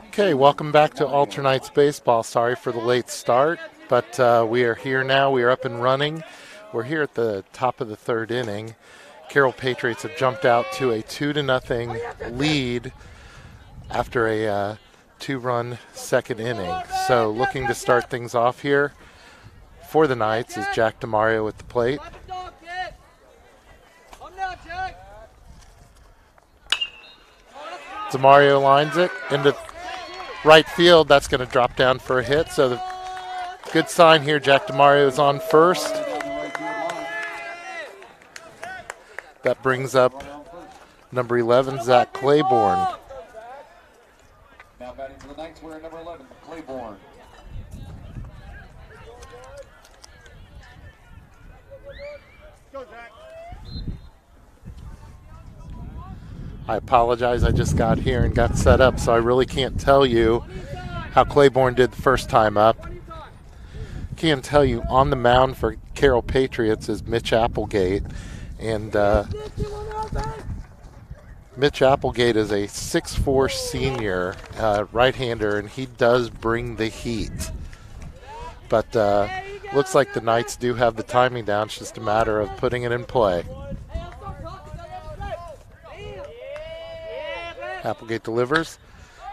Okay, welcome back to Alternites Baseball. Sorry for the late start, but we are here now. We are up and running. We're here at the top of the third inning. Carroll Patriots have jumped out to a 2-0 lead after a two-run second inning. So looking to start things off here for the Knights is Jack DeMario at the plate. DeMario lines it into right field. That's going to drop down for a hit. So the good sign here, Jack DeMario is on first. That brings up number 11, Zach Claiborne. Now batting for the Knights, we're number 11, Claiborne. Go, Zach. I apologize, I just got here and got set up, so I really can't tell you how Claiborne did the first time up. Can't tell you on the mound for Carroll Patriots is Mitch Applegate. And Mitch Applegate is a 6'4" senior right-hander, and he does bring the heat. But looks like the Knights do have the timing down. It's just a matter of putting it in play. Applegate delivers.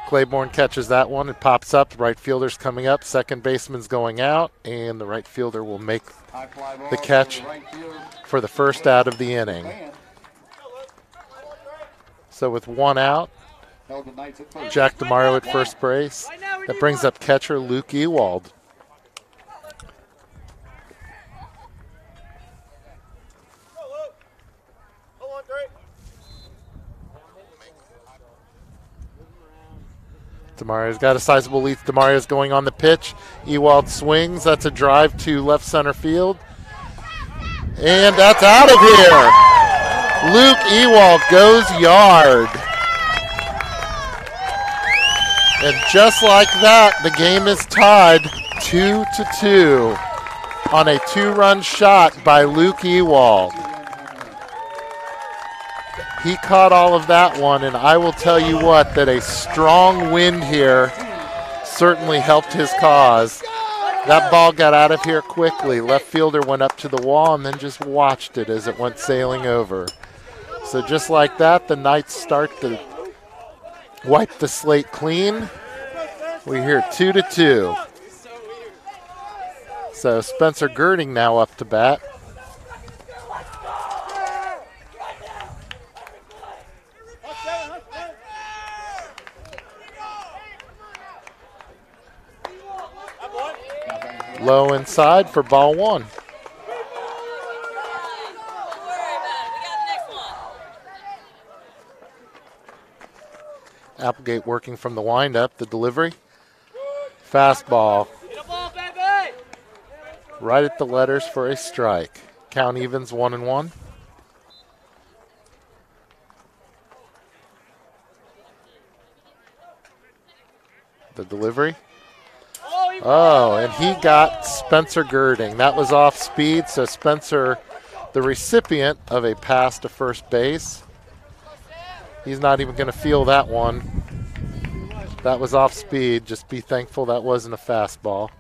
Claiborne catches that one. It pops up. The right fielder's coming up. Second baseman's going out, and the right fielder will make the catch for the first out of the inning. So with one out, Jack DeMario at first base. That brings up catcher Luke Ewald. DeMario's got a sizable lead. DeMario's going on the pitch. Ewald swings. That's a drive to left center field. And that's out of here. Luke Ewald goes yard. And just like that, the game is tied 2-2 on a two-run shot by Luke Ewald. He caught all of that one, and I will tell you what, that a strong wind here certainly helped his cause. That ball got out of here quickly. Left fielder went up to the wall and then just watched it as it went sailing over. So just like that, the Knights start to wipe the slate clean. We're here 2-2. So Spencer Girding now up to bat. Low inside for ball one. Applegate working from the windup. The delivery. Fastball. Right at the letters for a strike. Count evens 1-1. The delivery. Oh, and he got Spencer Girding. That was off speed, so Spencer, the recipient of a pass to first base. He's not even going to feel that one. That was off speed. Just be thankful that wasn't a fastball.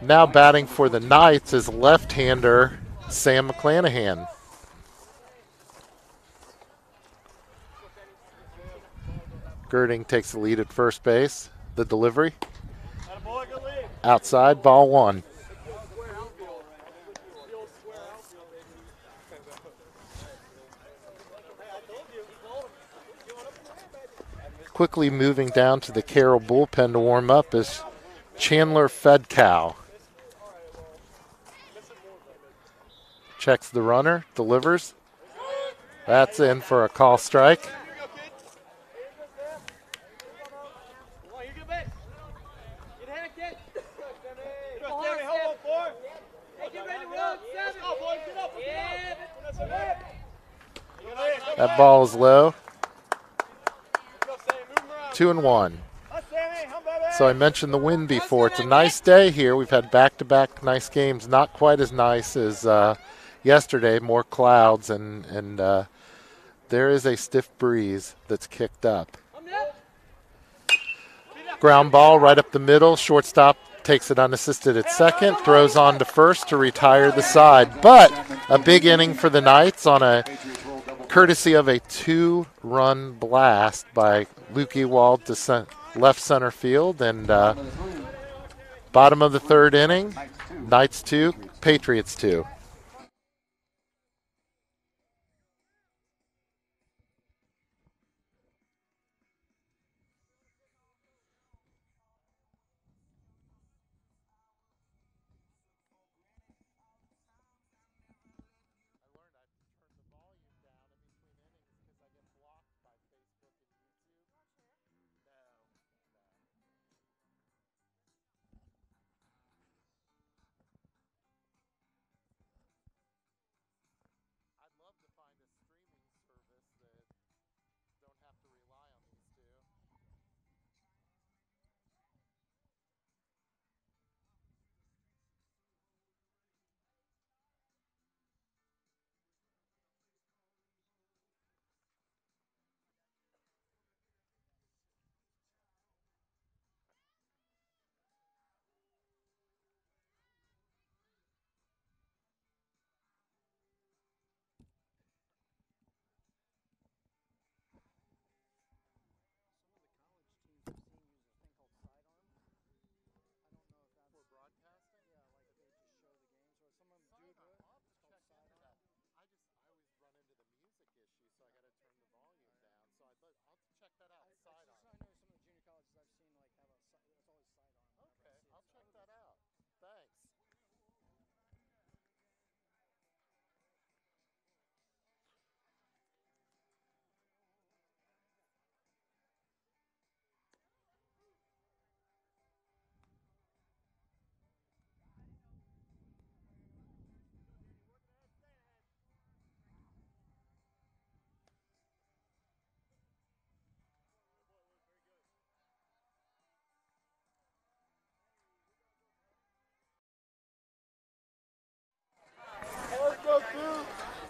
Now batting for the Knights is left-hander Sam McClanahan. Girding takes the lead at first base. The delivery. Outside, ball one. Quickly moving down to the Carroll bullpen to warm up is Chandler Fedkow. Checks the runner, delivers. That's in for a call strike. That ball is low. 2-1. So I mentioned the wind before. It's a nice day here. We've had back-to-back nice games. Not quite as nice as yesterday, more clouds, and there is a stiff breeze that's kicked up. Ground ball right up the middle. Shortstop takes it unassisted at second, throws on to first to retire the side. But a big inning for the Knights on a courtesy of a 2-run blast by Luke Ewald to left center field. And bottom of the third inning, Knights 2, Patriots 2.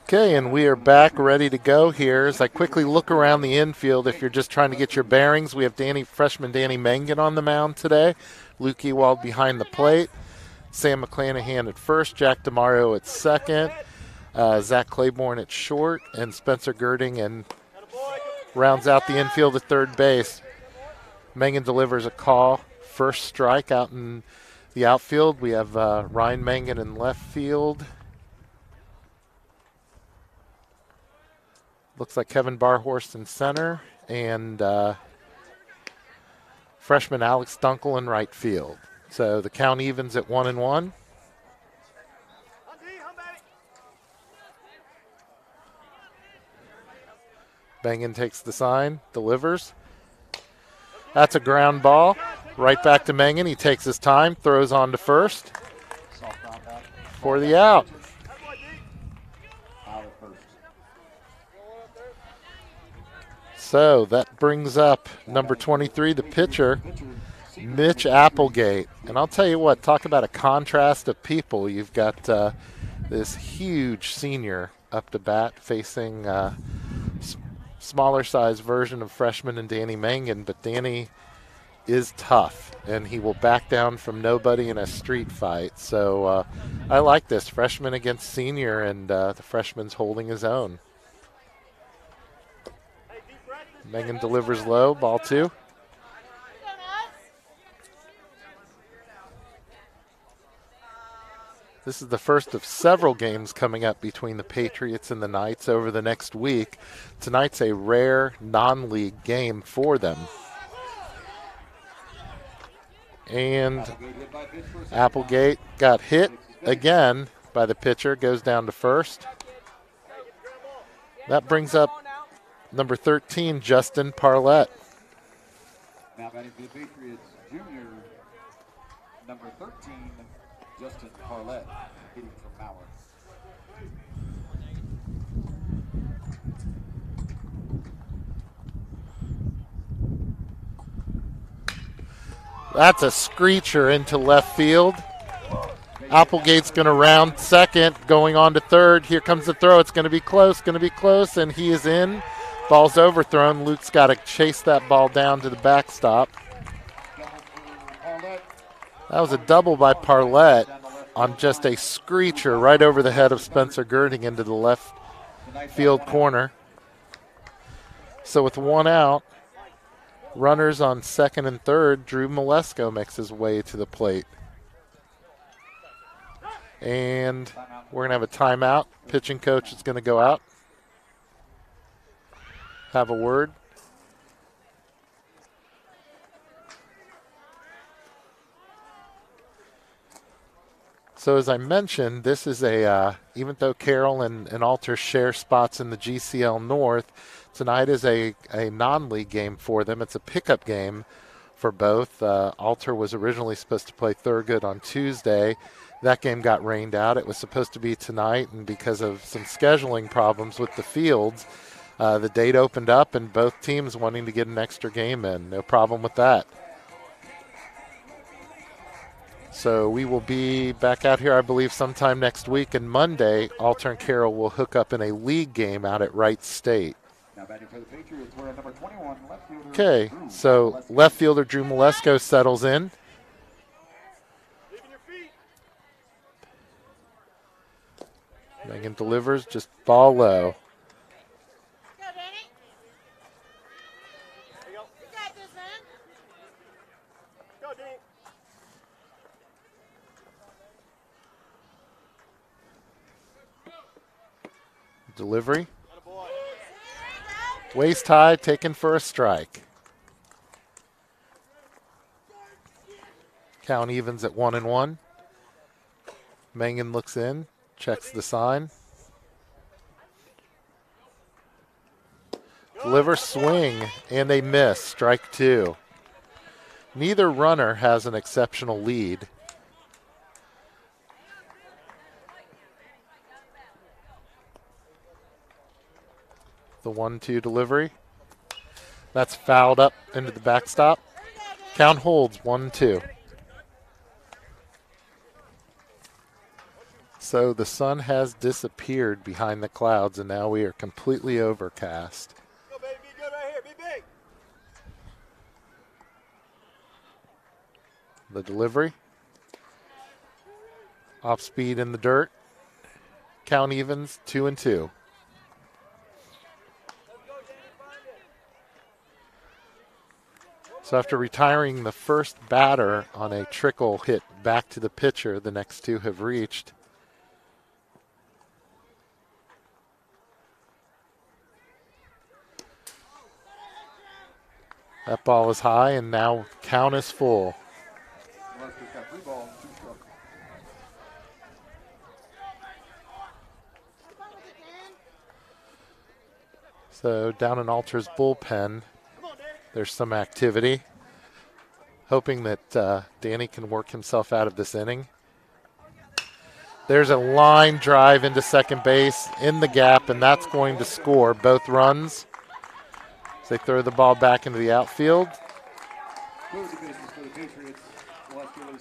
Okay, and we are back ready to go here. As I quickly look around the infield, if you're just trying to get your bearings, we have freshman Danny Mangan on the mound today, Luke Ewald behind the plate, Sam McClanahan at first, Jack DeMario at second, Zach Claiborne at short, and Spencer Girding and rounds out the infield at third base. Mangan delivers a call, first strike out in the outfield. We have Ryan Mangan in left field. Looks like Kevin Barhorst in center, and freshman Alex Dunkel in right field. So the count evens at 1-1. Mangan takes the sign, delivers. That's a ground ball. Right back to Mangan. He takes his time, throws on to first for the out. So that brings up number 23, the pitcher, Mitch Applegate. And I'll tell you what, talk about a contrast of people. You've got this huge senior up to bat facing smaller size version of freshman and Danny Mangan, but Danny is tough, and he will back down from nobody in a street fight. So I like this, freshman against senior, and the freshman's holding his own. Mangan delivers low, ball 2. This is the first of several games coming up between the Patriots and the Knights over the next week. Tonight's a rare non-league game for them. And Applegate got hit again by the pitcher, goes down to first. That brings up number 13, Justin Parlett. Now batting for the Patriots, junior, number 13, Justin Parlett, hitting from Mauer. That's a screecher into left field. Applegate's going to round second, going on to third. Here comes the throw. It's going to be close, and he is in. Ball's overthrown. Luke's got to chase that ball down to the backstop. That was a double by Parlett on just a screecher right over the head of Spencer Girding into the left field corner. So with one out, runners on second and third, Drew Malesko makes his way to the plate. And we're going to have a timeout. Pitching coach is going to go out. Have a word. So as I mentioned, this is even though Carroll and Alter share spots in the GCL North, tonight is a non-league game for them. It's a pickup game for both. Alter was originally supposed to play Thurgood on Tuesday. That game got rained out. It was supposed to be tonight, and because of some scheduling problems with the fields, the date opened up, and both teams wanting to get an extra game in. No problem with that. So we will be back out here, I believe, sometime next week. And Monday, Alter and Carroll will hook up in a league game out at Wright State. Now batting for the Patriots, we're at number 21, left fielder. Okay, so left fielder Drew Malesko settles in. Megan delivers, just ball low. Delivery. Waist high, taken for a strike. Count evens at 1-1. Mangan looks in, checks the sign. Deliver, swing, and a miss. Strike two. Neither runner has an exceptional lead. The 1-2 delivery. That's fouled up into the backstop. Count holds 1-2. So the sun has disappeared behind the clouds, and now we are completely overcast. Go, baby, be good right here. Be big. The delivery. Off speed in the dirt. Count evens 2-2. So after retiring the first batter on a trickle hit back to the pitcher, the next two have reached. That ball is high, and now count is full. So down in Alter's bullpen, there's some activity. Hoping that Danny can work himself out of this inning. There's a line drive into second base in the gap, and that's going to score both runs. As they throw the ball back into the outfield.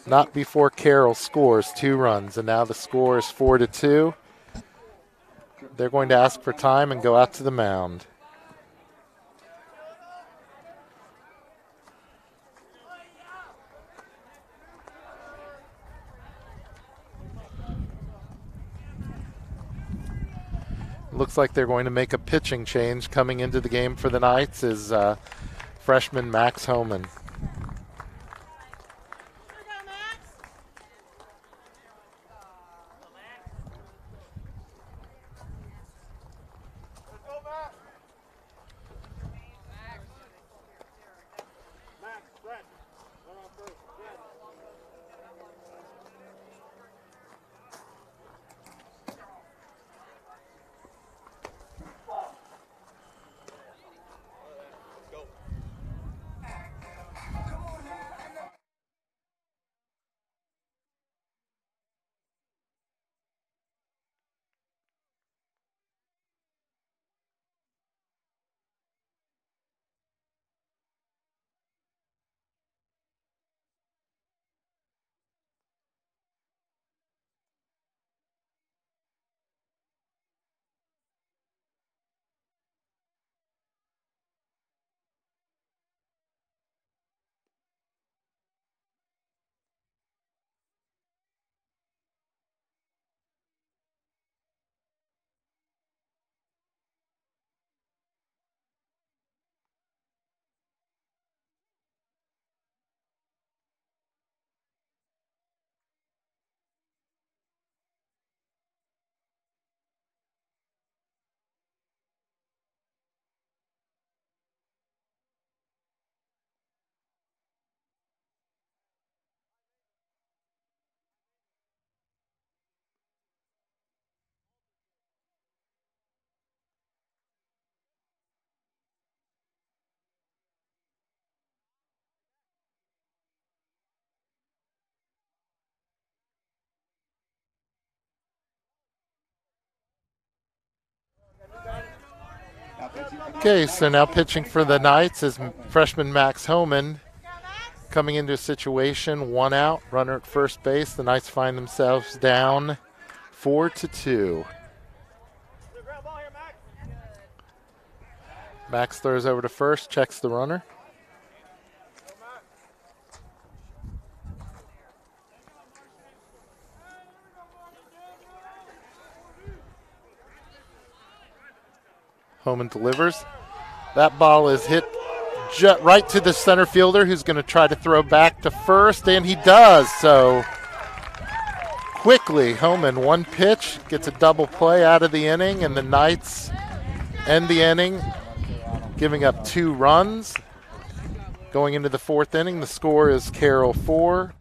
Not before Carroll scores 2 runs, and now the score is 4-2. They're going to ask for time and go out to the mound. Looks like they're going to make a pitching change. Coming into the game for the Knights is freshman Max Homan. Okay, so now pitching for the Knights is freshman Max Homan. Coming into a situation, 1 out, runner at first base. The Knights find themselves down 4-2. Max throws over to first, checks the runner. Homan delivers. That ball is hit right to the center fielder, who's going to try to throw back to first, and he does. So quickly, Homan, one pitch, gets a double play out of the inning, and the Knights end the inning, giving up 2 runs. Going into the 4th inning, the score is Carroll 4.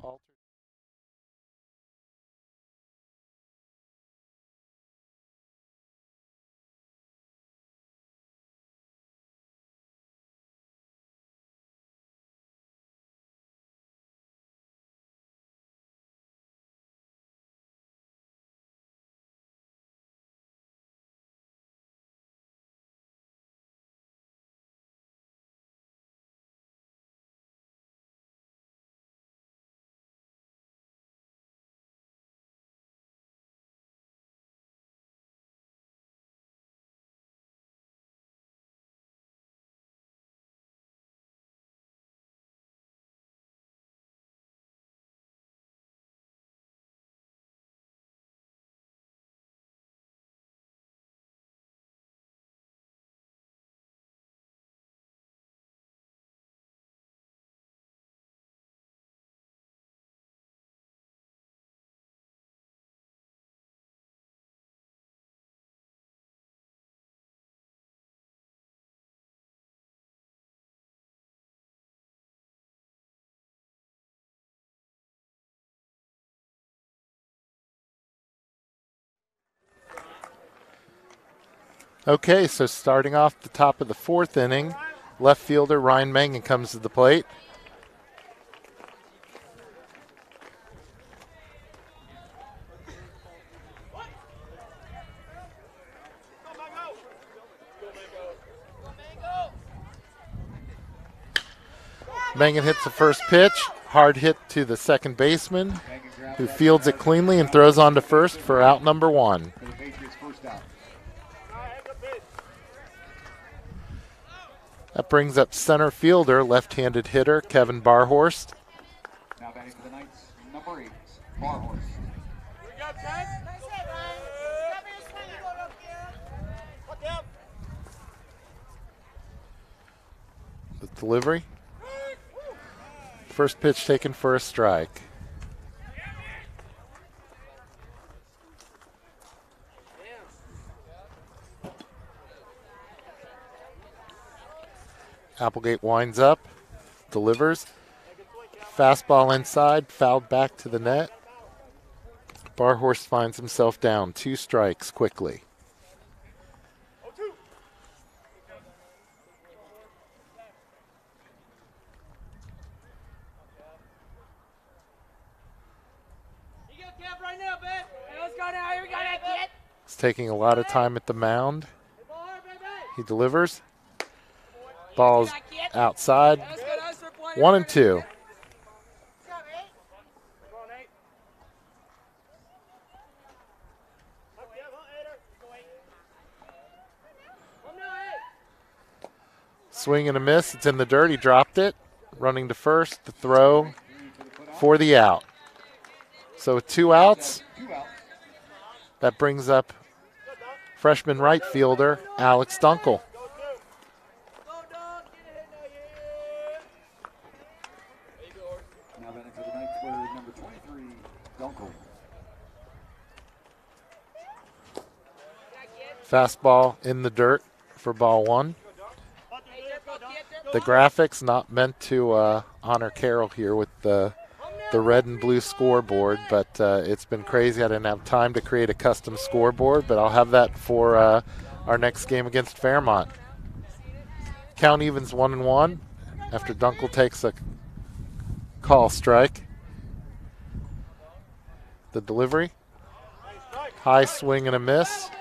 Okay, so starting off the top of the 4th inning, left fielder Ryan Mangan comes to the plate. Mangan hits the first pitch, hard hit to the second baseman, who fields it cleanly and throws on to first for out number 1. That brings up center fielder, left-handed hitter Kevin Barhorst. Now batting for the Knights, number 8, Barhorst. The delivery. First pitch taken for a strike. Applegate winds up, delivers. Fastball inside, fouled back to the net. Barhorst finds himself down 2 strikes quickly. He's taking a lot of time at the mound. He delivers. Ball's outside. 1-2. Swing and a miss. It's in the dirt. He dropped it. Running to first. The throw for the out. So with 2 outs, that brings up freshman right fielder Alex Dunkel. Now batting for the Knights player number 23, Dunkel. Fastball in the dirt for ball 1. The graphics not meant to honor Carroll here with the red and blue scoreboard, but it's been crazy. I didn't have time to create a custom scoreboard, but I'll have that for our next game against Fairmont. Count evens 1-1 after Dunkel takes a call strike. The delivery. High swing and a miss.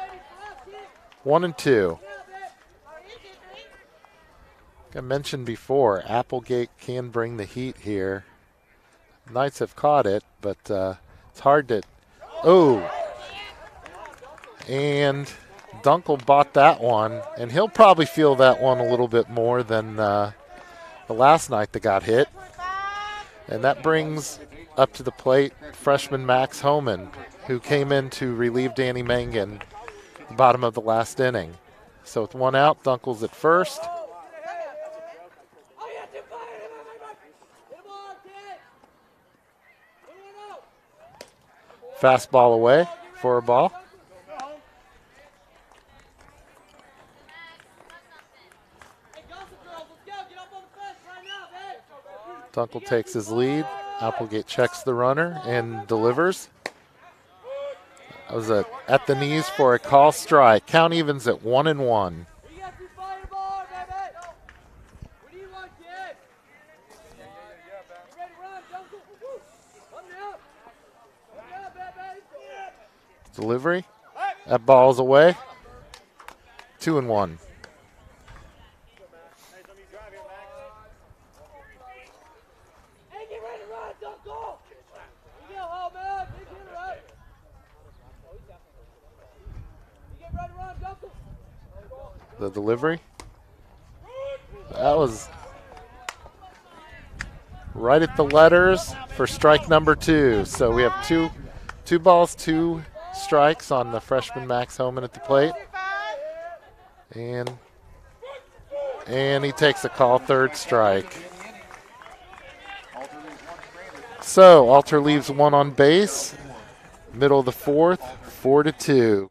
1-2. I mentioned before, Applegate can bring the heat here. Knights have caught it, but it's hard to. Oh, and Dunkel bought that one, and he'll probably feel that one a little bit more than the last night that got hit. And that brings up to the plate freshman Max Homan, who came in to relieve Danny Mangan at the bottom of the last inning. So with one out, Dunkel's at first. Fastball away for a ball. Dunkel takes his lead. Applegate checks the runner and delivers. That was at the knees for a call strike. Count evens at 1-1. Delivery. That ball's away. 2-1. The delivery. That was right at the letters for strike number 2. So we have two balls, 2 strikes on the freshman Max Homan at the plate. And he takes a call, 3rd strike. So Alter leaves 1 on base. Middle of the 4th, 4-2.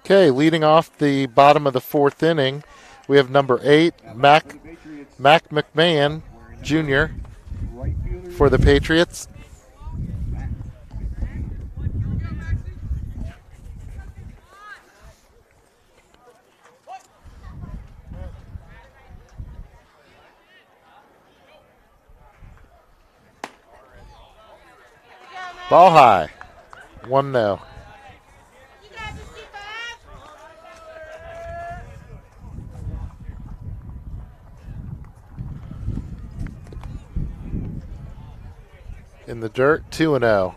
Okay, leading off the bottom of the 4th inning, we have number 8, Mac McMahon Jr. for the Patriots. Ball high, 1-0. In the dirt, 2-0.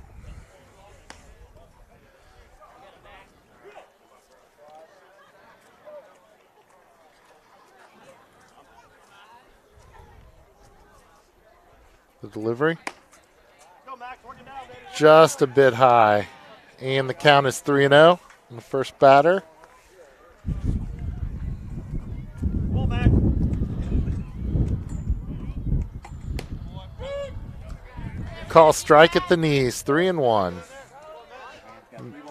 The delivery. Just a bit high. And the count is 3-0 on the first batter. Call strike at the knees, 3-1.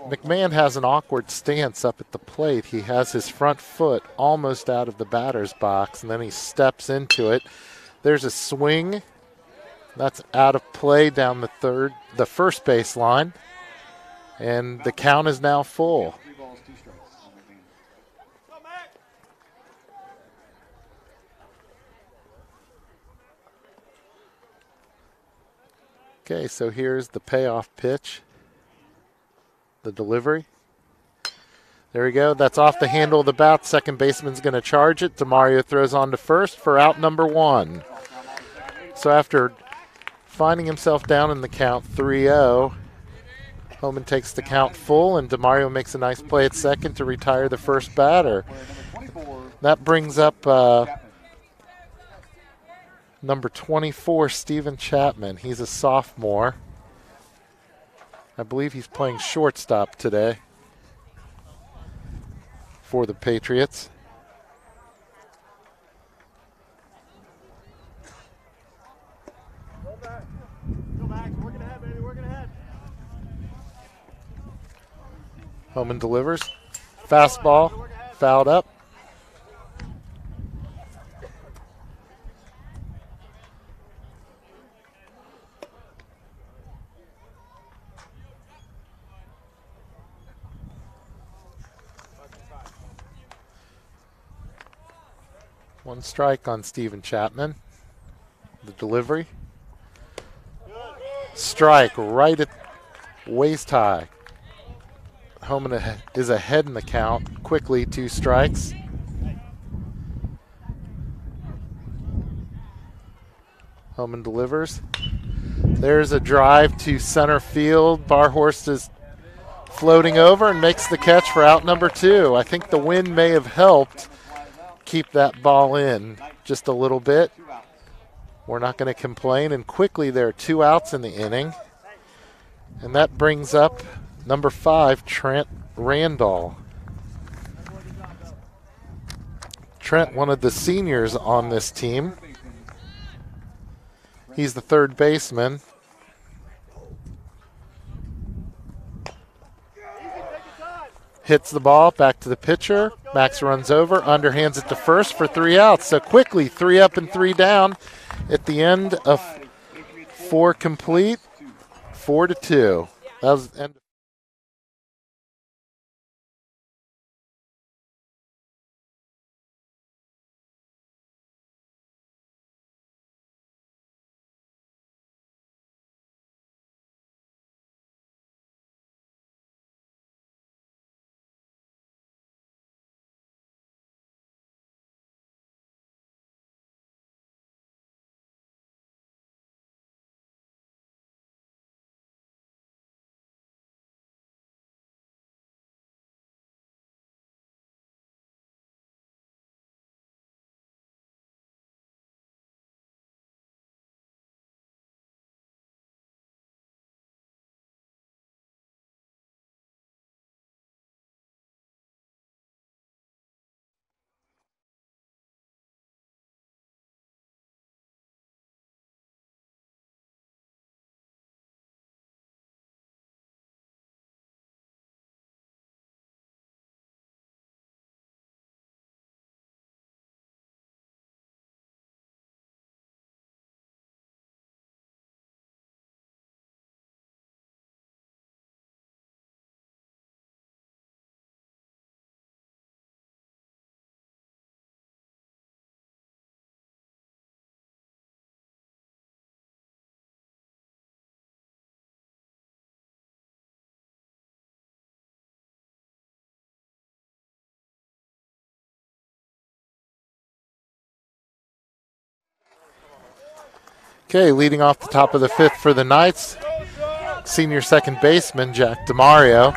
McMahon has an awkward stance up at the plate. He has his front foot almost out of the batter's box, and then he steps into it. There's a swing That's out of play down the first base line. And the count is now full. 3 balls, 2 strikes on the man. Okay, so here's the payoff pitch. The delivery. There we go. That's off the handle of the bat. Second baseman's going to charge it. DeMario throws on to first for out number 1. So after finding himself down in the count 3-0, Homan takes the count full, and DeMario makes a nice play at second to retire the first batter. That brings up number 24, Steven Chapman. He's a sophomore. I believe he's playing shortstop today for the Patriots. Go back. Working ahead, baby. Working ahead. Homan delivers. Fastball, fouled up. One strike on Steven Chapman. The delivery. Strike right at waist high. Homan is ahead in the count. Quickly, 2 strikes. Homan delivers. There's a drive to center field. Barhorst is floating over and makes the catch for out number 2. I think the wind may have helped keep that ball in just a little bit. We're not going to complain. And quickly, there are 2 outs in the inning. And that brings up number 5, Trent Randall. Trent, one of the seniors on this team. He's the third baseman. Hits the ball back to the pitcher. Max runs over, underhands it to first for 3 outs. So quickly, 3 up and 3 down at the end of 4 complete, 4-2. That was the end. Okay, leading off the top of the 5th for the Knights, senior second baseman Jack DeMario.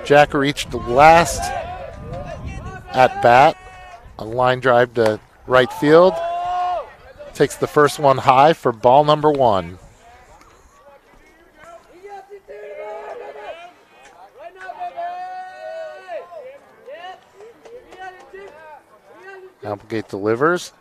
Jack reached the last at bat, a line drive to right field. Takes the first one high for ball number 1. Applegate delivers.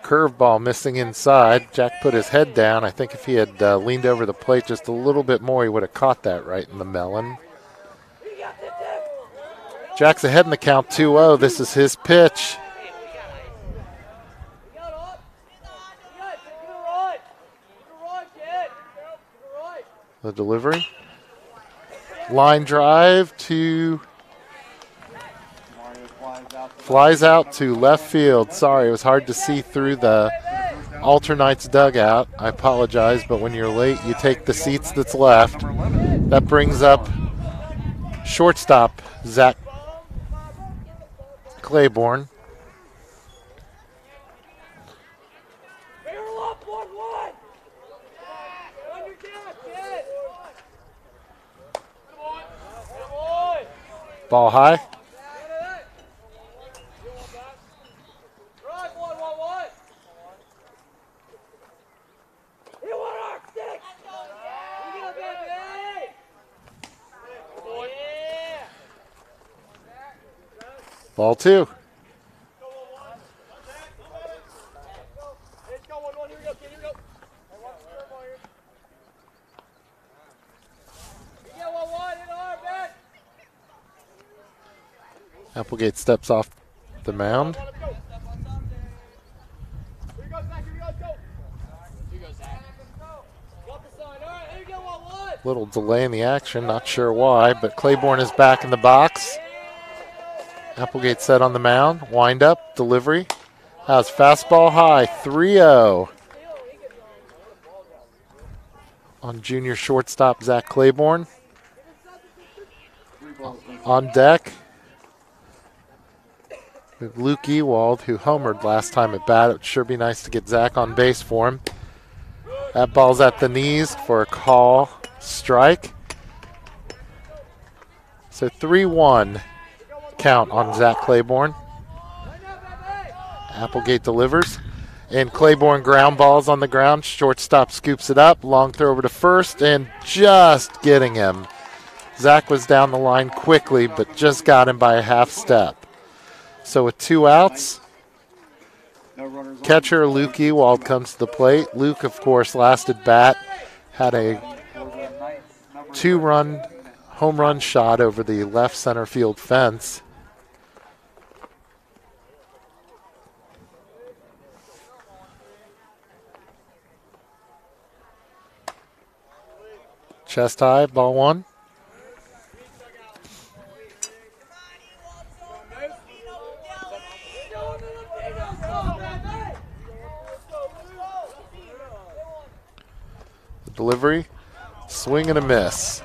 Curveball missing inside. Jack put his head down. I think if he had leaned over the plate just a little bit more, he would have caught that right in the melon. Jack's ahead in the count 2-0. This is his pitch. The delivery. Line drive to flies out to left field. Sorry, it was hard to see through the Alternites dugout. I apologize, but when you're late, you take the seats that's left. That brings up shortstop Zach Claiborne. Ball high. Ball two. Applegate steps off the mound. Little delay in the action, not sure why, but Claiborne is back in the box. Applegate set on the mound. Wind up, delivery. Has fastball high, 3-0. On junior shortstop Zach Claiborne. On deck, with Luke Ewald, who homered last time at bat. It would sure be nice to get Zach on base for him. That ball's at the knees for a call strike. So 3-1 count on Zach Claiborne. Applegate delivers. And Claiborne ground balls on the ground. Shortstop scoops it up. Long throw over to first and just getting him. Zach was down the line quickly, but just got him by a half step. So with 2 outs, catcher Luke Ewald comes to the plate. Luke, of course, last at bat had a 2-run home run shot over the left center field fence. Chest high, ball one. The delivery, swing and a miss.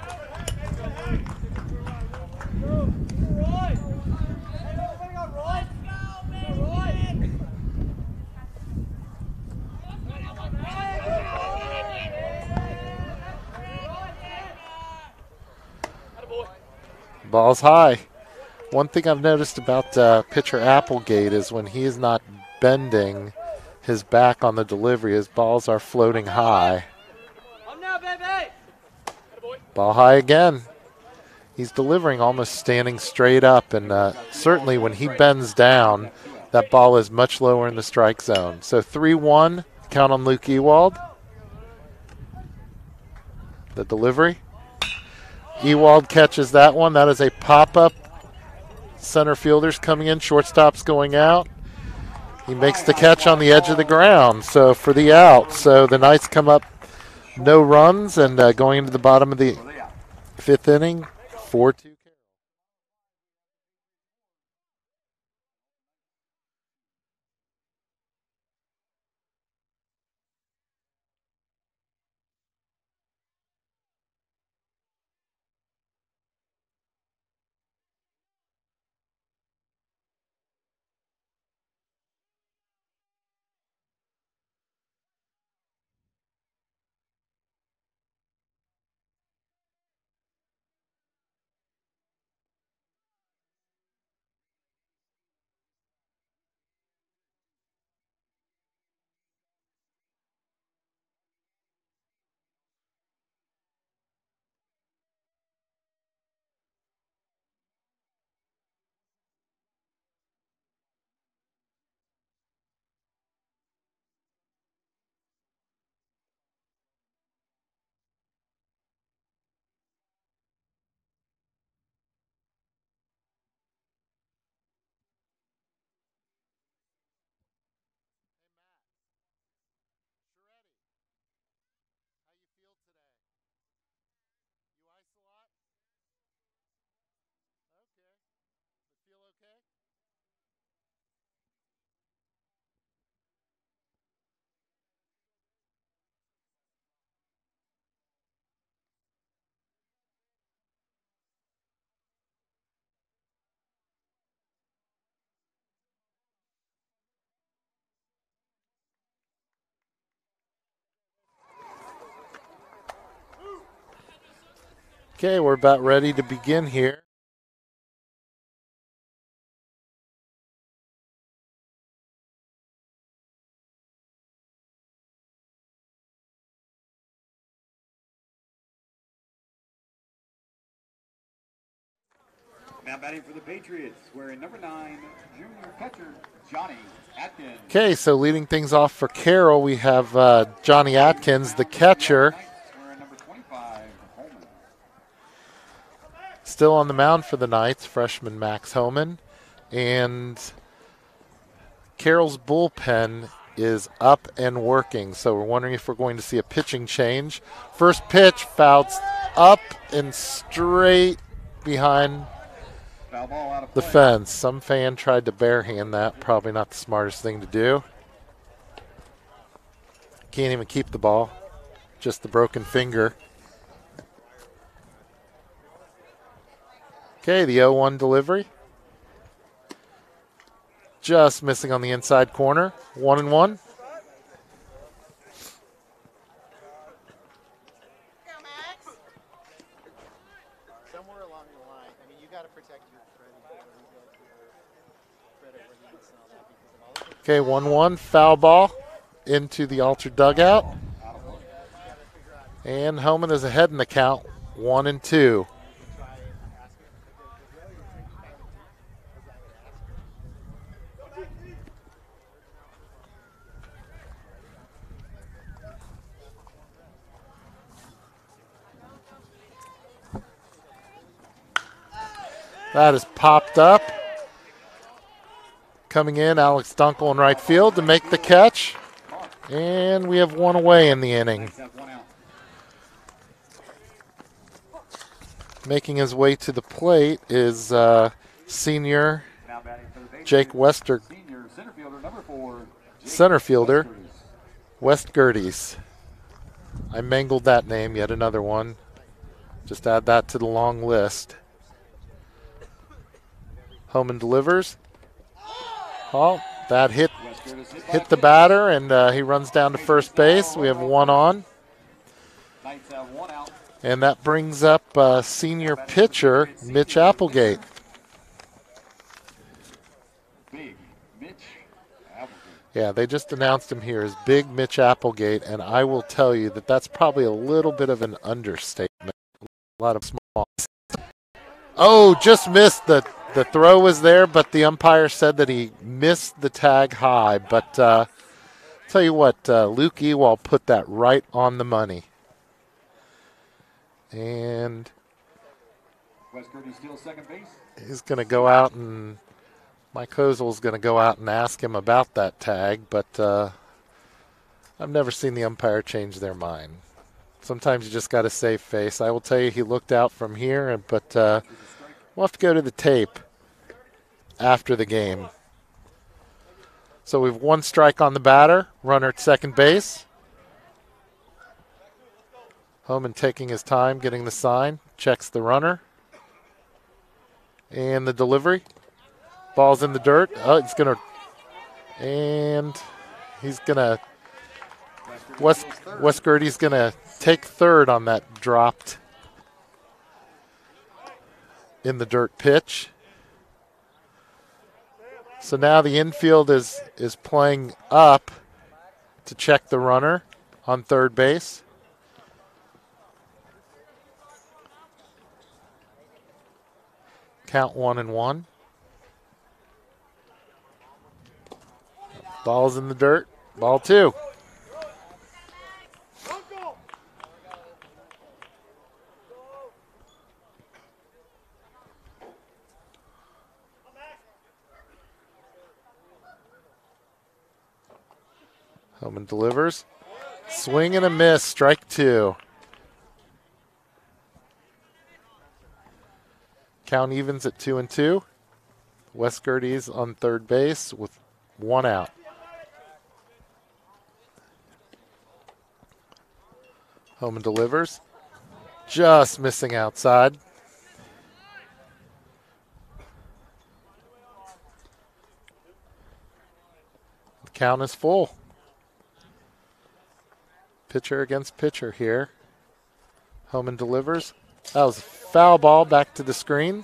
Ball's high. One thing I've noticed about pitcher Applegate is when he is not bending his back on the delivery, his balls are floating high. Ball high again. He's delivering almost standing straight up, and certainly when he bends down, that ball is much lower in the strike zone. So 3-1, count on Luke Ewald. The delivery. Ewald catches that one. That is a pop-up. Center fielders coming in, shortstop's going out. He makes the catch on the edge of the ground, so for the out. So the Knights come up no runs, and going into the bottom of the 5th inning, 4-2. Okay, we're about ready to begin here. Now batting for the Patriots, wearing number 9, junior catcher Johnny Atkins. Okay, so leading things off for Carroll, we have Johnny Atkins, the catcher. Wearing number 25, Holman. Still on the mound for the Knights, freshman Max Homan. And Carroll's bullpen is up and working, so we're wondering if we're going to see a pitching change. First pitch, fouled up and straight behind Foul ball out of the play. fence. Some fan tried to barehand that. Probably not the smartest thing to do. Can't even keep the ball. Just the broken finger. Okay, the 0-1 delivery. Just missing on the inside corner. 1-1. Go, Max. Somewhere along the line, I mean, you got to protect your credit where he gets and all that because of all the Okay, 1-1. Foul ball into the altered dugout. And Homan is ahead in the count. 1-2. That is popped up. Coming in, Alex Dunkel in right field to make the catch. And we have one away in the inning. Making his way to the plate is senior Jake Wester, center fielder, West Gerties. I mangled that name, yet another one. Just add that to the long list. Homan delivers. Oh, that hit the batter, and he runs down to first base. We have one on. And that brings up senior pitcher Mitch Applegate. Yeah, they just announced him here as Big Mitch Applegate, and I will tell you that that's probably a little bit of an understatement. A lot of small. Oh, just missed. The throw was there, but the umpire said that he missed the tag high. But tell you what, Luke Ewald put that right on the money. And he's going to go out, and Mike Kozel's going to go out and ask him about that tag. But I've never seen the umpire change their mind. Sometimes you just got to save face. I will tell you he looked out from here, but we'll have to go to the tape after the game. So we've one strike on the batter, runner at second base. Homan taking his time, getting the sign, checks the runner. And the delivery. Ball's in the dirt. Oh, he's going to, Wes Gertie's going to take third on that dropped in the dirt pitch. So now the infield is playing up to check the runner on third base. Count 1-1. Ball's in the dirt. Ball 2. Homan delivers. Swing and a miss. Strike 2. Count evens at 2-2. Wes Gertie's on third base with 1 out. Home and delivers. Just missing outside. The count is full. Pitcher against pitcher here. Home and delivers. That was a foul ball back to the screen.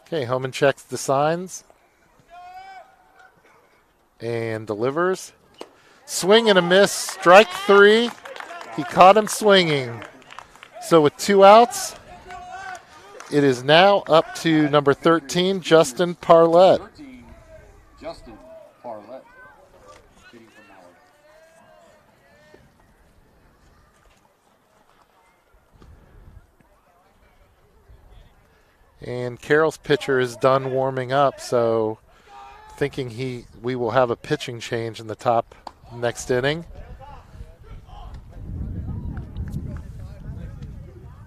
Okay, Homan checks the signs and delivers. Swing and a miss, strike 3. He caught him swinging. So with 2 outs, it is now up to number 13, Justin Parlett. 13, Justin Parlett, hitting from Mallard. And Carroll's pitcher is done warming up, so thinking we will have a pitching change in the top next inning.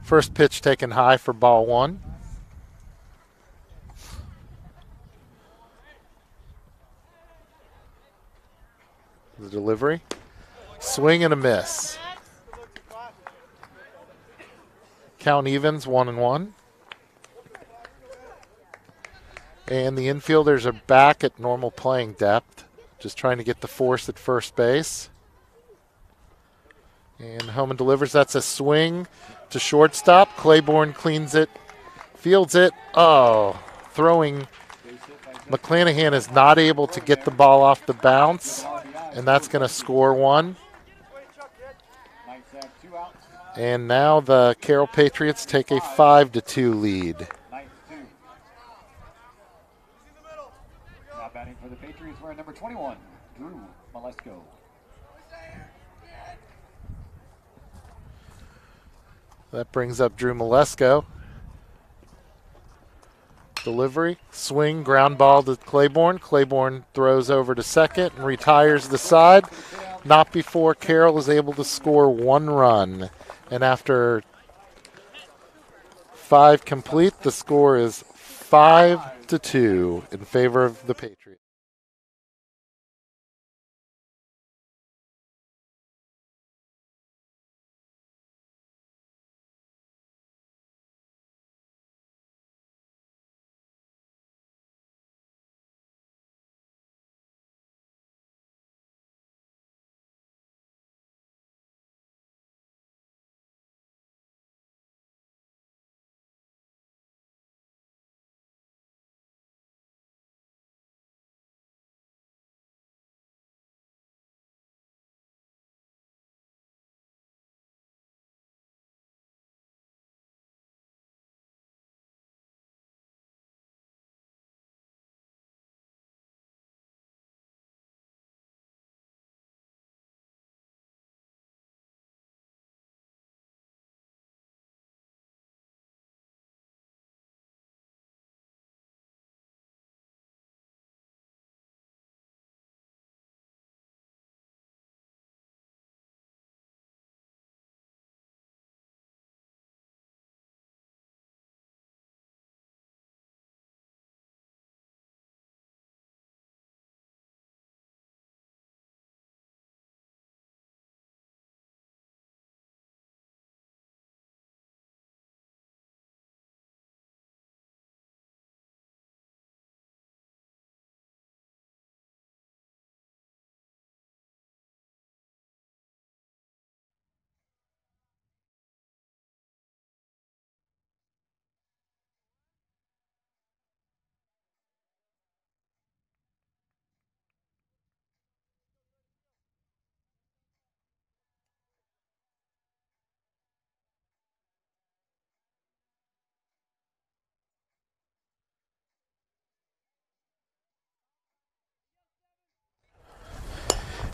First pitch taken high for ball 1. The delivery. Swing and a miss. Count evens 1-1. And the infielders are back at normal playing depth, just trying to get the force at first base. And Homan delivers. That's a swing to shortstop. Claiborne cleans it, fields it. Oh, throwing. McClanahan is not able to get the ball off the bounce, and that's going to score 1. And now the Carroll Patriots take a 5-2 lead. Batting for the Patriots, wearing number 21, Drew Malesko. That brings up Drew Malesko. Delivery, swing, ground ball to Claiborne. Claiborne throws over to second and retires the side. Not before Carroll is able to score 1 run. And after 5 complete, the score is 5-2 in favor of the Patriots.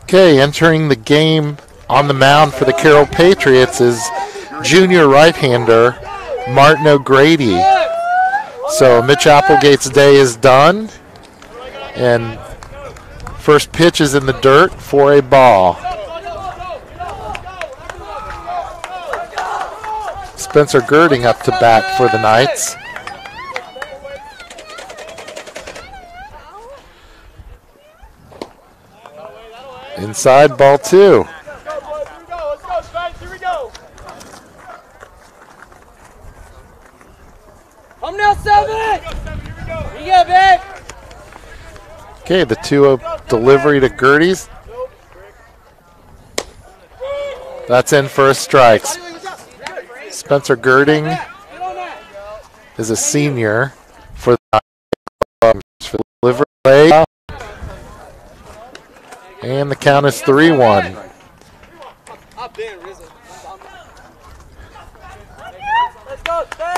Okay, entering the game on the mound for the Carroll Patriots is junior right-hander Martin O'Grady. So Mitch Applegate's day is done. And first pitch is in the dirt for a ball. Spencer Girding up to bat for the Knights. Inside, ball 2. Come now, 7! You get babe! Okay, the 2-0 delivery to Gerdes. That's in for a strike. Spencer Girding is a senior for the delivery play. And the count is 3-1.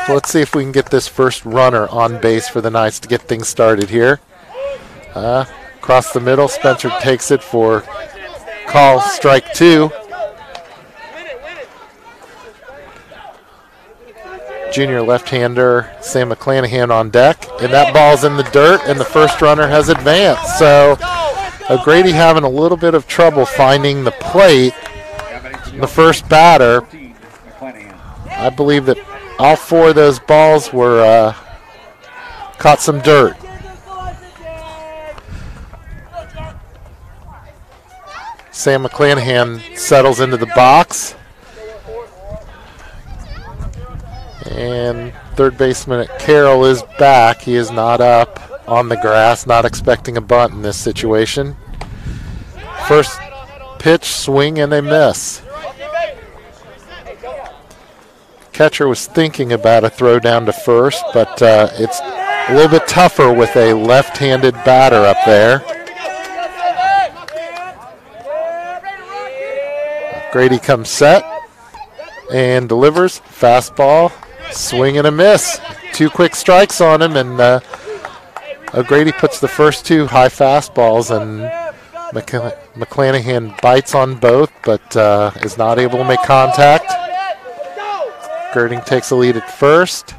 So let's see if we can get this first runner on base for the Knights to get things started here. Across the middle, Spencer takes it for call strike 2. Junior left-hander Sam McClanahan on deck, and that ball's in the dirt, and the first runner has advanced. So O'Grady having a little bit of trouble finding the plate. The first batter, I believe that all 4 of those balls were caught some dirt. Sam McClanahan settles into the box. And third baseman at Carroll is back. He is not up on the grass, not expecting a bunt in this situation. First pitch, swing, and a miss. Catcher was thinking about a throw down to first, but it's a little bit tougher with a left-handed batter up there. Grady comes set and delivers. Fastball, swing and a miss. 2 quick strikes on him, and O'Grady puts the first 2 high fastballs, and McClanahan bites on both, but is not able to make contact. Girding takes a lead at first.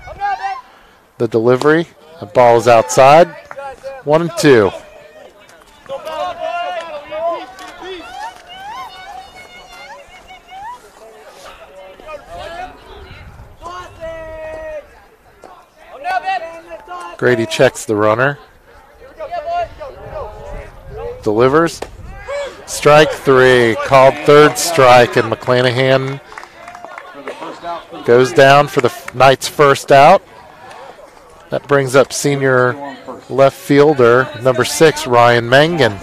The delivery, the ball is outside. 1-2. Grady checks the runner. Delivers. Strike 3. Called third strike, and McClanahan goes down for the Knights' first out. That brings up senior left fielder, number 6, Ryan Mangan.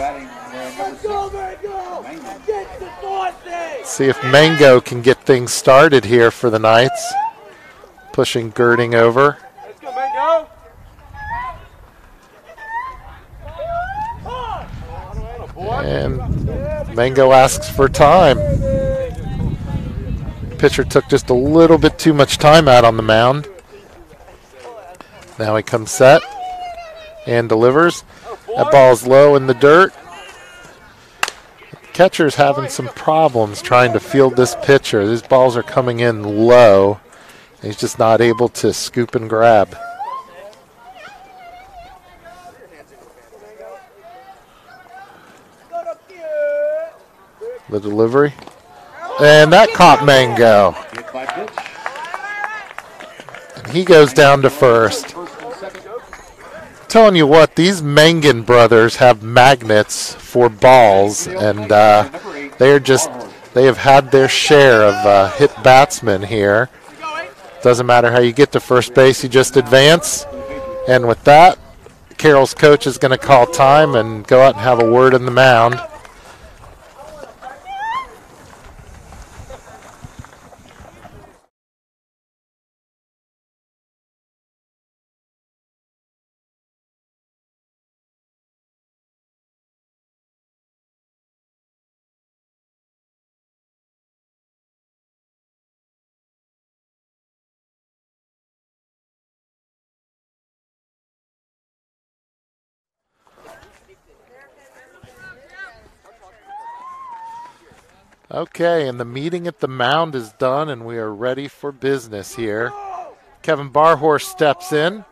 See if Mango can get things started here for the Knights. Pushing Girding over. And Mango asks for time. Pitcher took just a little bit too much time out on the mound. Now he comes set and delivers. That ball's low in the dirt. Catcher's having some problems trying to field this pitcher. These balls are coming in low. He's just not able to scoop and grab. The delivery. And that caught Mango. And he goes down to first. Telling you what, these Mangan brothers have magnets for balls, and they have had their share of hit batsmen here. Doesn't matter how you get to first base, you just advance. And with that, Carroll's coach is going to call time and go out and have a word in the mound. Okay, and the meeting at the mound is done, and we are ready for business here. Kevin Barhorse steps in.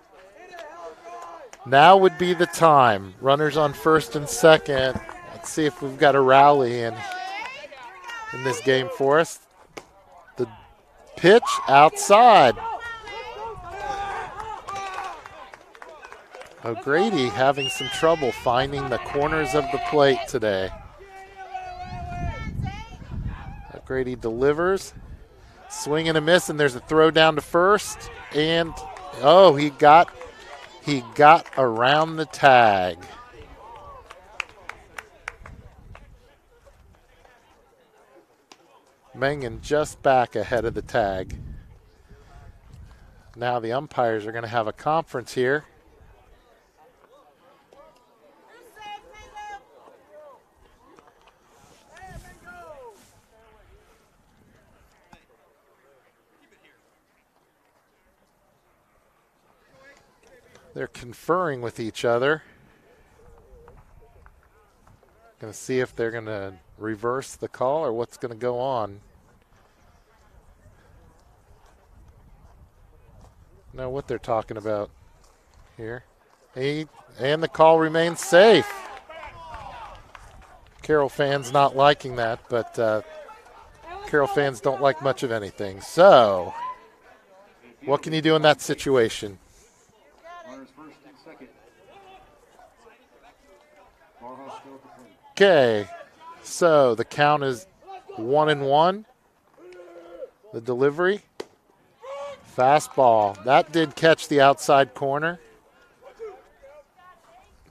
Now would be the time. Runners on first and second. Let's see if we've got a rally in this game for us. The pitch outside. O'Grady having some trouble finding the corners of the plate today. O'Grady delivers. Swing and a miss, and there's a throw down to first. And, oh, he got around the tag. Mangan just back ahead of the tag. Now the umpires are going to have a conference here. They're conferring with each other. Going to see if they're going to reverse the call or what's going to go on. Know what they're talking about here. And the call remains safe. Carroll fans not liking that, but Carroll fans don't like much of anything. So, what can you do in that situation? Okay, so the count is 1-1. The delivery. Fastball. That did catch the outside corner.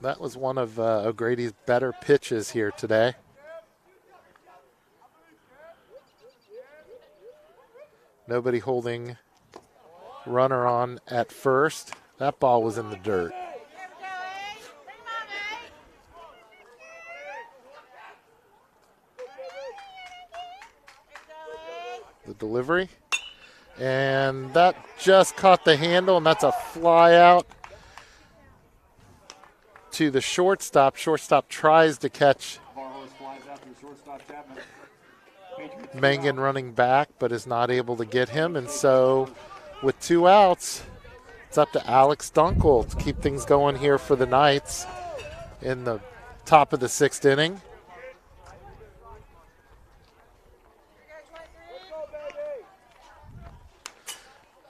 That was one of O'Grady's better pitches here today. Nobody holding runner on at first. That ball was in the dirt. The delivery. And that just caught the handle, and that's a fly out to the shortstop. Shortstop tries to catch Mangan running back, but is not able to get him. And so with 2 outs, it's up to Alex Dunkel to keep things going here for the Knights in the top of the 6th inning.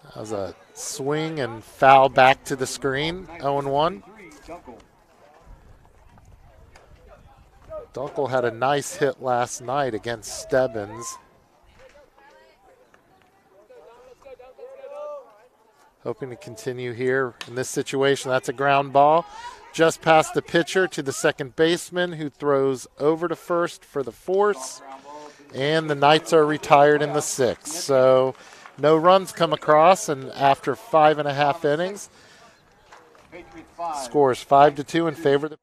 That was a swing and foul back to the screen, 0-1. Dunkel had a nice hit last night against Stebbins. Hoping to continue here in this situation. That's a ground ball. Just past the pitcher to the second baseman, who throws over to first for the force. And the Knights are retired in the 6th. So no runs come across, and after 5.5 innings, scores 5-2 in favor of the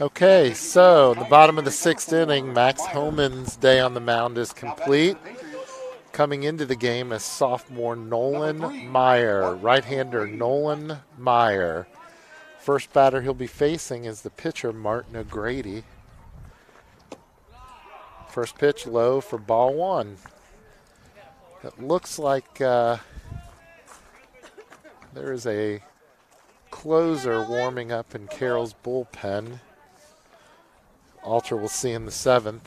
Okay, so the bottom of the 6th inning, Max Homan's day on the mound is complete. Coming into the game is sophomore Nolan Meyer, right-hander Nolan Meyer. First batter he'll be facing is the pitcher Martin O'Grady. First pitch low for ball 1. It looks like there is a closer warming up in Carroll's bullpen. Alter will see in the 7th.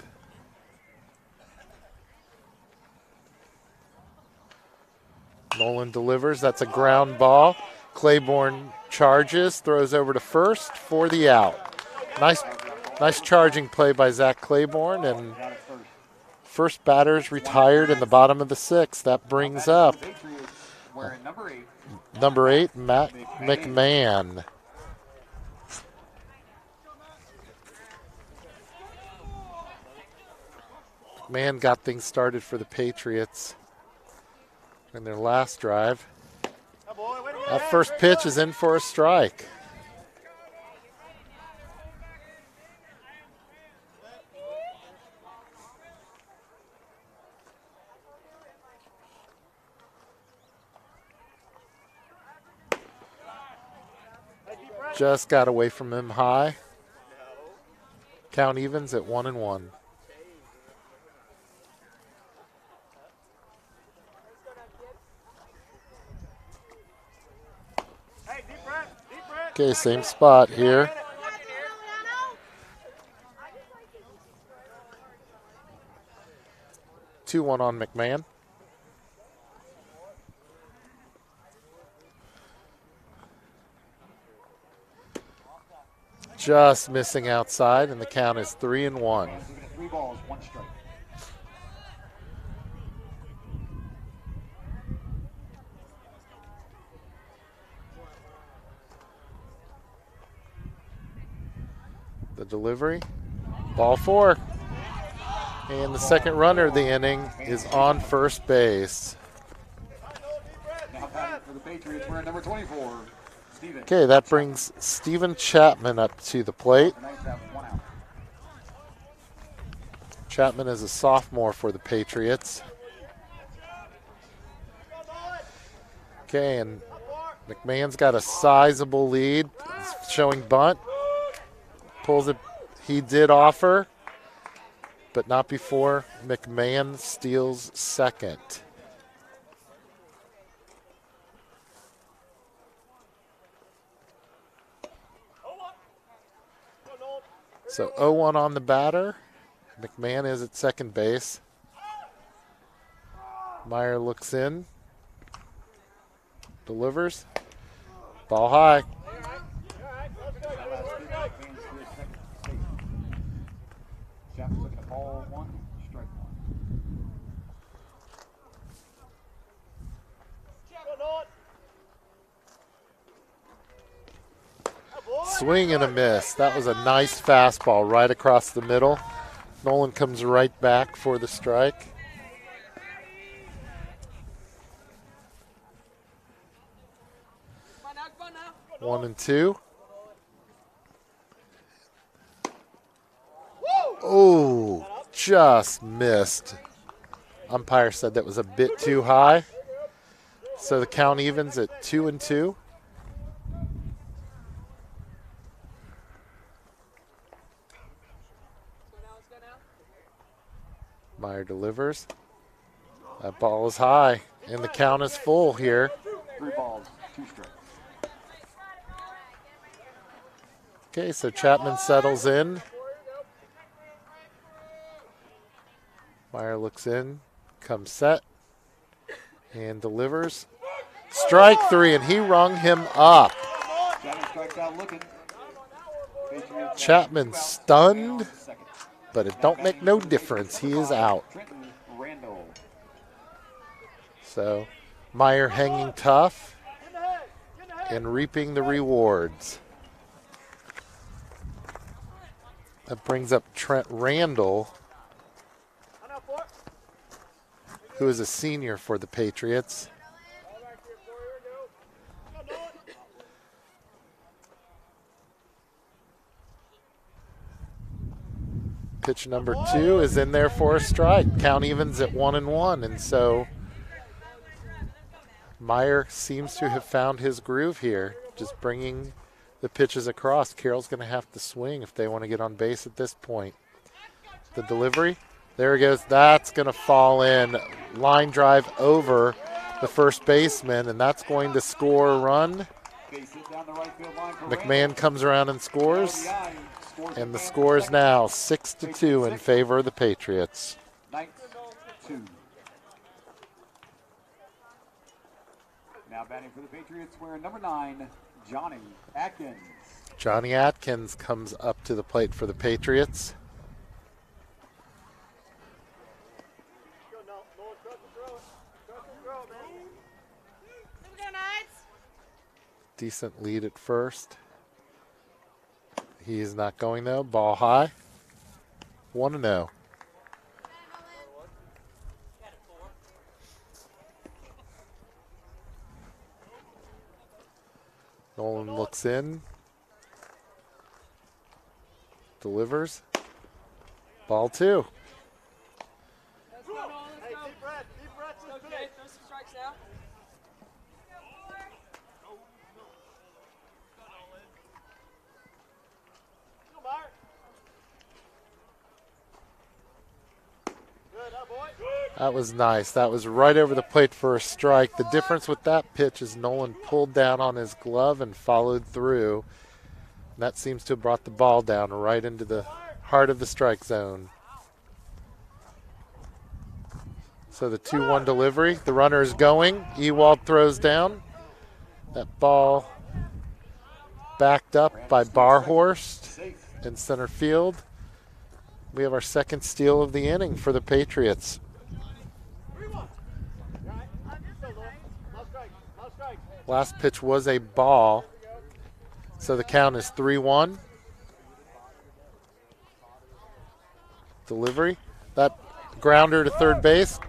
Nolan delivers. That's a ground ball. Claiborne charges, throws over to first for the out. Nice charging play by Zach Claiborne, and first batter's retired in the bottom of the 6th. That brings up number 8, Matt McMahon. McMahon got things started for the Patriots in their last drive. That first pitch is in for a strike. Just got away from him high. Count evens at 1-1. Okay, same spot here. Two one on McMahon. Just missing outside, and the count is 3-1. 3 balls, 1 strike. The delivery, ball 4. And the second runner of the inning is on first base. Now batting for the Patriots, we're at number 24, Steven. Okay, that brings Steven Chapman up to the plate. Chapman is a sophomore for the Patriots. Okay, and McMahon's got a sizable lead. He's showing bunt. Pulls it. He did offer, but not before McMahon steals second. So 0-1 on the batter. McMahon is at second base. Meyer looks in. Delivers. Ball high. Chapman's looking at ball 1, strike 1. Swing and a miss. That was a nice fastball right across the middle. Nolan comes right back for the strike. One and two. Oh, just missed. Umpire said that was a bit too high. So the count evens at 2-2. Meyer delivers. That ball is high, and the count is full here. 3 balls, 2 strikes. Okay, so Chapman settles in. Meyer looks in, comes set, and delivers. Strike 3, and he rung him up. Chapman strikes out looking. Chapman stunned, but it don't make no difference. He is out. So Meyer hanging tough and reaping the rewards. That brings up Trent Randall, who is a senior for the Patriots. Pitch number 2 is in there for a strike. Count evens at 1-1, and so Meyer seems to have found his groove here, just bringing the pitches across. Carroll's going to have to swing if they want to get on base at this point. The delivery, there he goes. That's going to fall in. Line drive over the first baseman, and that's going to score a run. McMahon comes around and scores, and the score is now 6-2 in favor of the Patriots. Now batting for the Patriots, wearing number 9, Johnny Atkins. Johnny Atkins comes up to the plate for the Patriots. Decent lead at first. He is not going though. Ball high. 1-0. Nolan looks in. Delivers. Ball 2. That was nice. That was right over the plate for a strike. The difference with that pitch is Nolan pulled down on his glove and followed through. And that seems to have brought the ball down right into the heart of the strike zone. So the 2-1 delivery. The runner is going. Ewald throws down. That ball backed up by Barhorst in center field. We have our second steal of the inning for the Patriots. Last pitch was a ball, so the count is 3-1. Delivery. That grounder to third base.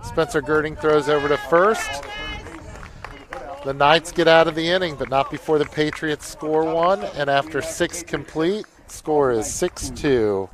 Spencer Girding throws over to first. The Knights get out of the inning, but not before the Patriots score one, and after 6 complete, score is 6-2.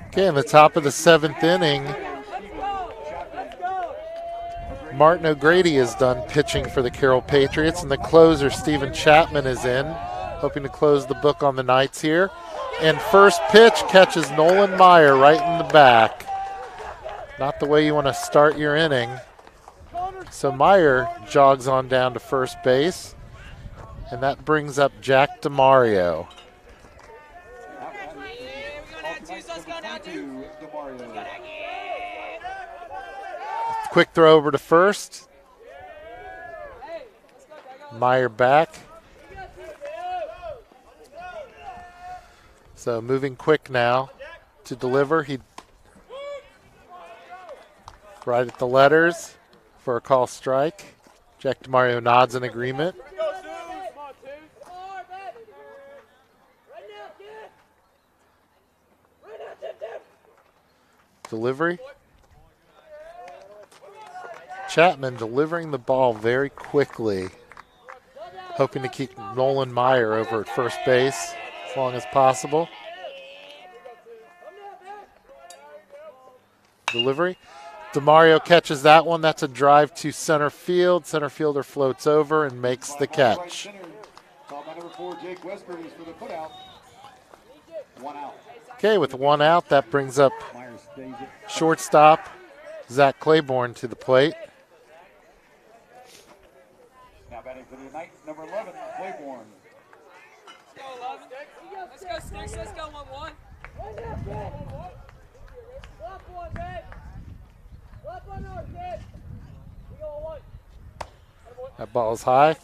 Okay, in the top of the 7th inning, Martin O'Grady is done pitching for the Carroll Patriots, and the closer, Stephen Chapman, is in, hoping to close the book on the Knights here. And first pitch catches Nolan Meyer right in the back. Not the way you want to start your inning. So Meyer jogs on down to first base. And that brings up Jack DeMario. Quick throw over to first. Meyer back. So moving quick now to deliver. He right at the letters for a call strike. Jack DeMario nods in agreement. Delivery. Chapman delivering the ball very quickly, hoping to keep Nolan Meyer over at first base as long as possible. Delivery. DeMario catches that one. That's a drive to center field. Center fielder floats over and makes the catch. Okay, with 1 out, that brings up shortstop Zach Claiborne to the plate. Now batting for the night, number 11, Claiborne. Let's go, Sticks. Let's go 1-1. That ball's high.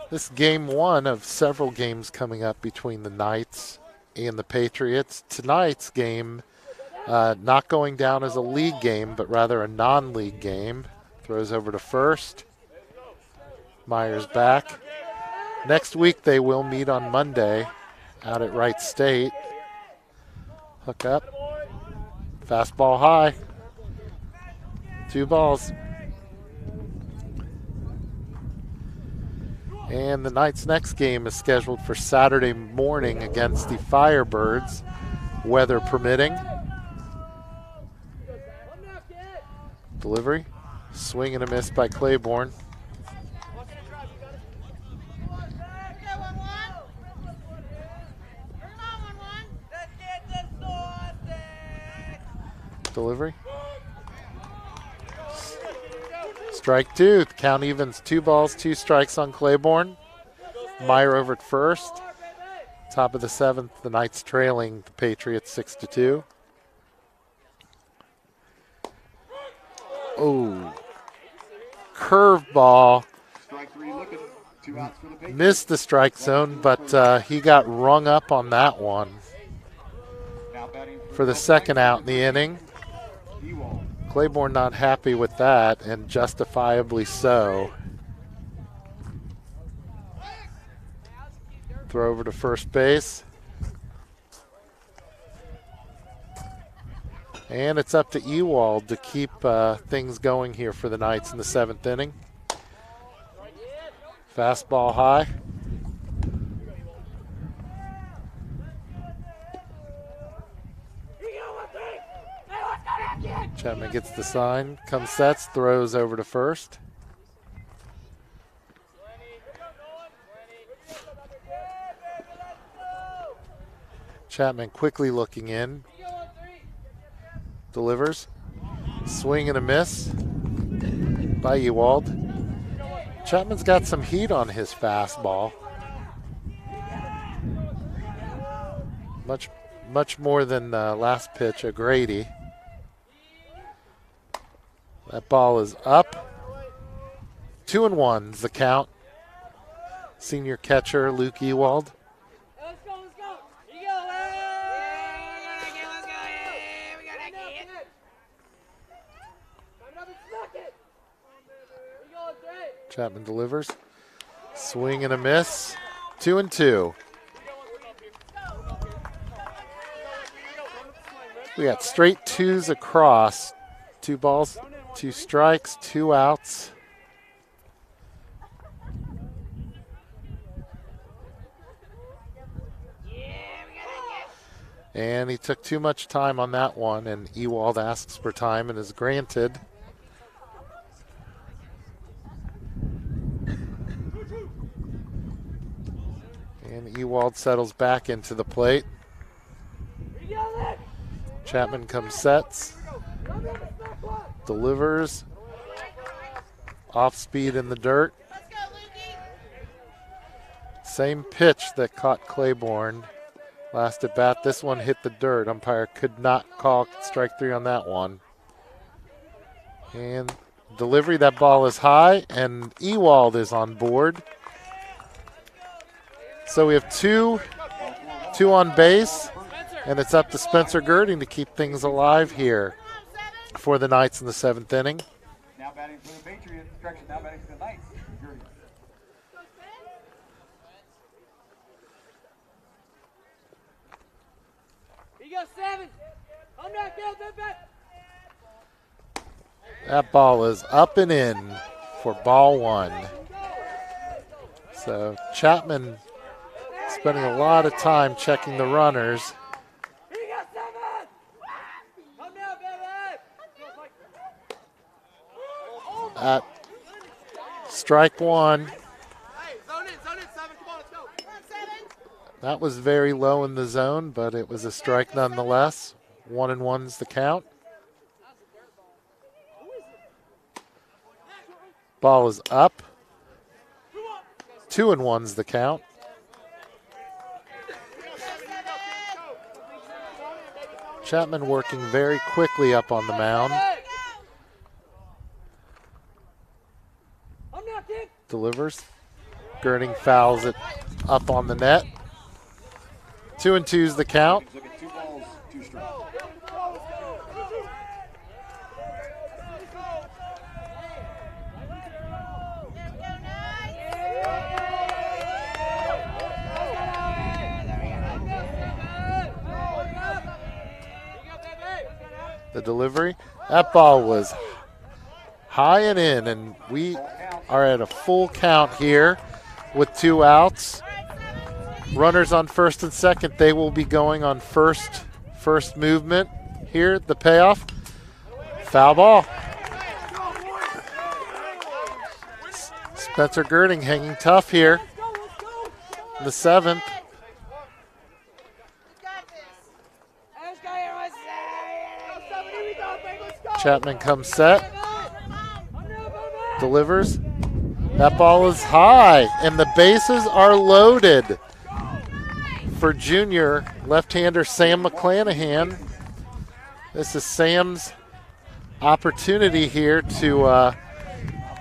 This is game 1 of several games coming up between the Knights and the Patriots. Tonight's game not going down as a league game, but rather a non-league game. Throws over to first. Meyer's back. Next week they will meet on Monday out at Wright State. Hook up. Fastball high. 2 balls. And the Knights' next game is scheduled for Saturday morning against the Firebirds, weather permitting. Delivery. Swing and a miss by Claiborne. Delivery. Strike 2. The count evens 2 balls, 2 strikes on Claiborne. Meyer over at first. Top of the 7th, the Knights trailing the Patriots 6-2. Oh. Curveball. Missed the strike zone, but he got rung up on that one. For the second out in the inning. Claiborne not happy with that, and justifiably so. Throw over to first base. And it's up to Ewald to keep things going here for the Knights in the 7th inning. Fastball high. Chapman gets the sign, comes sets, throws over to first. Chapman quickly looking in. Delivers. Swing and a miss by Ewald. Chapman's got some heat on his fastball. Much more than last pitch, O'Grady. That ball is up. 2-1 is the count. Senior catcher Luke Ewald. Let's go. Here you go. Let's go. We got that kid. Time up and snuck it. Here you go, Dre. Chapman delivers. Swing and a miss. 2-2. We got straight 2s across. 2 balls, 2 strikes, 2 outs. And he took too much time on that one, and Ewald asks for time and is granted. And Ewald settles back into the plate. Chapman comes sets. Delivers. Off speed in the dirt. Same pitch that caught Claiborne last at bat. This one hit the dirt. Umpire could not call strike 3 on that one. And delivery, that ball is high, and Ewald is on board. So we have two on base, and it's up to Spencer Girding to keep things alive here for the Knights in the 7th inning. Now batting for the Patriots. Correction, now batting for the Knights. Girding. Here you go, 7. I'm not good, back. That ball is up and in for ball 1. So Chapman spending a lot of time checking the runners. Here you go, 7. Come down, baby. At strike 1. Hey, zone in, 7. Come on, let's go. Come on, 7. That was very low in the zone, but it was a strike nonetheless. 1-1's the count. Ball is up. 2-1's the count. Chapman working very quickly up on the mound. Delivers. Girding fouls it up on the net. 2-2's the count. Look at 2 balls, 2 strikes. The delivery. That ball was high and in, and we are at a full count here with 2 outs. Runners on first and second, they will be going on first movement here. The payoff, foul ball. Spencer Girding hanging tough here in the 7th. Chapman comes set, delivers. That ball is high, and the bases are loaded for junior left-hander Sam McClanahan. This is Sam's opportunity here to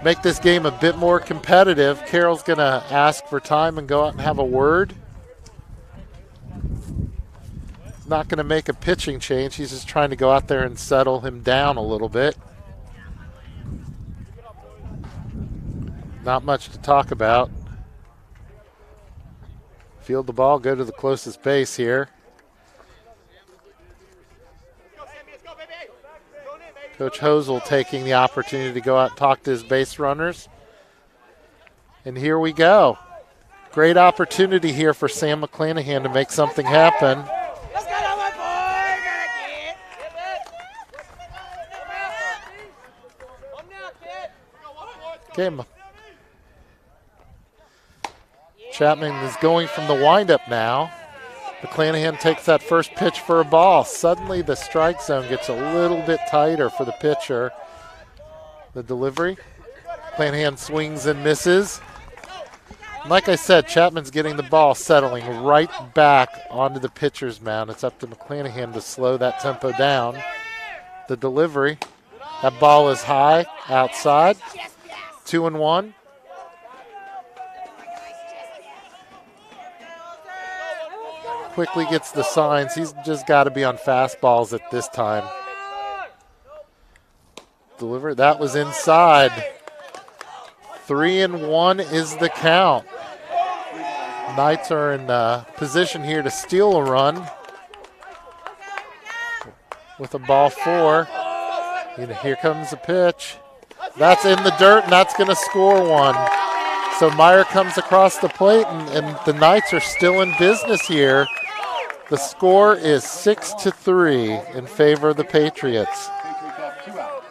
make this game a bit more competitive. Carroll's going to ask for time and go out and have a word. Not going to make a pitching change. He's just trying to go out there and settle him down a little bit. Not much to talk about. Field the ball, go to the closest base here. Coach Hosel taking the opportunity to go out and talk to his base runners. And here we go. Great opportunity here for Sam McClanahan to make something happen. Okay. Chapman is going from the windup now. McClanahan takes that first pitch for a ball. Suddenly the strike zone gets a little bit tighter for the pitcher. The delivery. McClanahan swings and misses. Like I said, Chapman's getting the ball settling right back onto the pitcher's mound. It's up to McClanahan to slow that tempo down. The delivery. That ball is high outside. 2-1. Quickly gets the signs. He's just got to be on fastballs at this time. Deliver. That was inside. 3-1 is the count. Knights are in position here to steal a run with a ball 4. And here comes the pitch. That's in the dirt, and that's going to score one. So Meyer comes across the plate, and the Knights are still in business here. The score is 6-3 in favor of the Patriots. Patriots have 2 outs.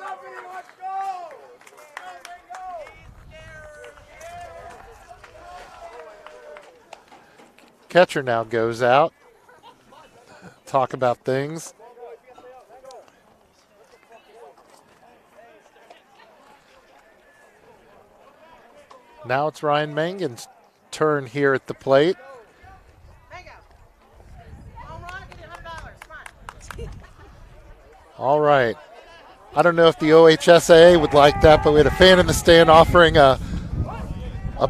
Catcher now goes out. Talk about things. Now it's Ryan Mangan's turn here at the plate. Mango. Home run, give you $100. Come on. All right. I don't know if the OHSAA would like that, but we had a fan in the stand offering a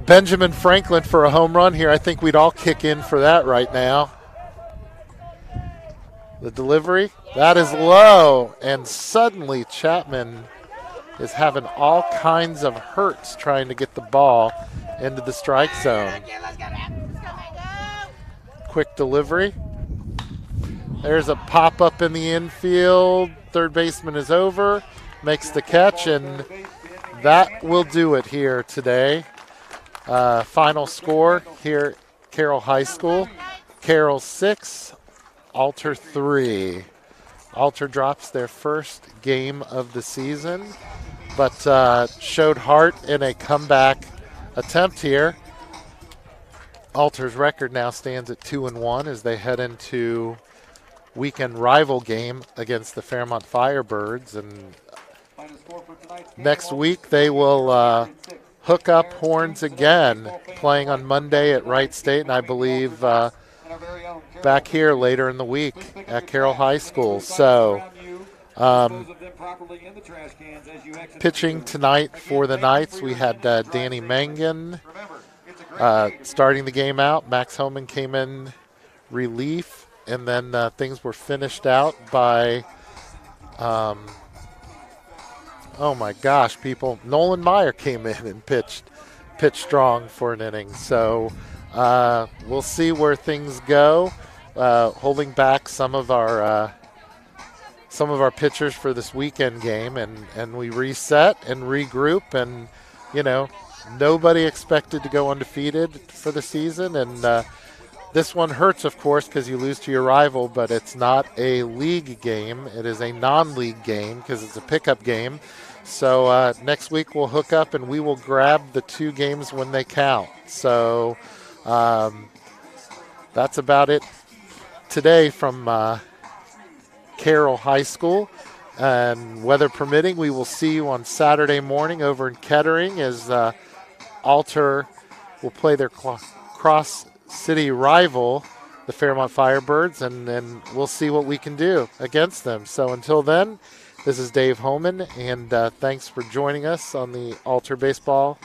Benjamin Franklin for a home run here. I think we'd all kick in for that right now. The delivery, that is low, and suddenly Chapman is having all kinds of hurts trying to get the ball into the strike zone. Quick delivery. There's a pop-up in the infield. Third baseman is over, makes the catch, and that will do it here today. Final score here at Carroll High School. Carroll 6, Alter 3. Alter drops their first game of the season, but showed heart in a comeback attempt here. Alter's record now stands at 2-1 as they head into weekend rival game against the Fairmont Firebirds, and next week they will hook up horns again, playing on Monday at Wright State, and I believe back here later in the week at Carroll High School. So pitching tonight for the Knights, we had Danny Mangan starting the game out. Max Homan came in relief. And then things were finished out by, oh my gosh, people. Nolan Meyer came in and pitched strong for an inning. So we'll see where things go. Holding back some of our pitchers for this weekend game, and we reset and regroup, and nobody expected to go undefeated for the season, and this one hurts, of course, because you lose to your rival, but it's not a league game. It is a non-league game because it's a pickup game. So next week we'll hook up and we will grab the 2 games when they count. So that's about it today from Carroll High School. And weather permitting, we will see you on Saturday morning over in Kettering as Alter will play their cross-city rival, the Fairmont Firebirds, and we'll see what we can do against them. So until then, this is Dave Homan, and thanks for joining us on the Alter Baseball